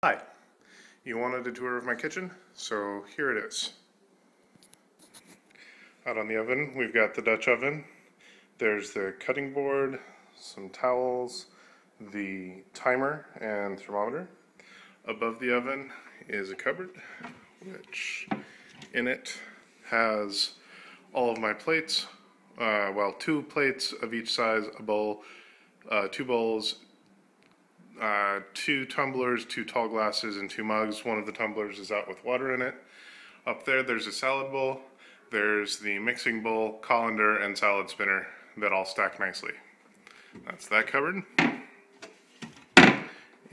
Hi, you wanted a tour of my kitchen, so here it is. Out on the oven, we've got the Dutch oven. There's the cutting board, some towels, the timer and thermometer. Above the oven is a cupboard, which in it has all of my plates, well, 2 plates of each size, a bowl, 2 bowls, 2 tumblers, 2 tall glasses, and 2 mugs. One of the tumblers is out with water in it. Up there's a salad bowl. There's the mixing bowl, colander, and salad spinner that all stack nicely. That's that cupboard.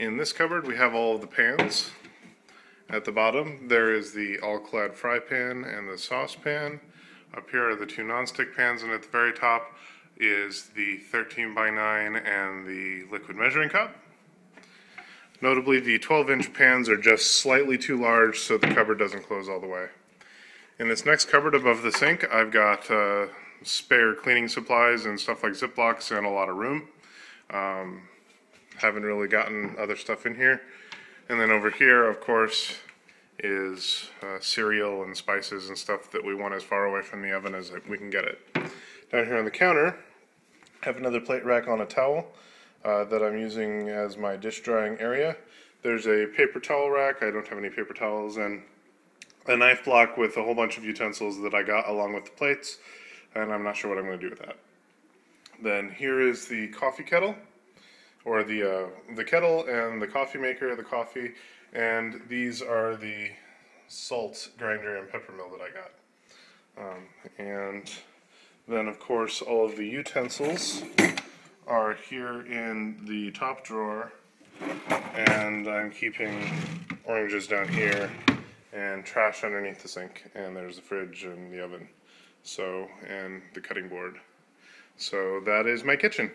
In this cupboard we have all of the pans. At the bottom there is the All-Clad fry pan and the saucepan. Up here are the 2 non-stick pans, and at the very top is the 13x9 and the liquid measuring cup. Notably, the 12-inch pans are just slightly too large, so the cupboard doesn't close all the way. In this next cupboard above the sink, I've got spare cleaning supplies and stuff like Ziplocs and a lot of room. Haven't really gotten other stuff in here. And then over here, of course, is cereal and spices and stuff that we want as far away from the oven as we can get it. Down here on the counter, I have another plate rack on a towel that I'm using as my dish drying area. There's a paper towel rack. I don't have any paper towels, and a knife block with a whole bunch of utensils that I got along with the plates, and I'm not sure what I'm going to do with that. Then here is the coffee kettle, or the kettle and the coffee maker, the coffee, and these are the salt grinder and pepper mill that I got. And then of course all of the utensils are here in the top drawer, and I'm keeping oranges down here and trash underneath the sink, and there's the fridge and the oven, so, and the cutting board. So that is my kitchen.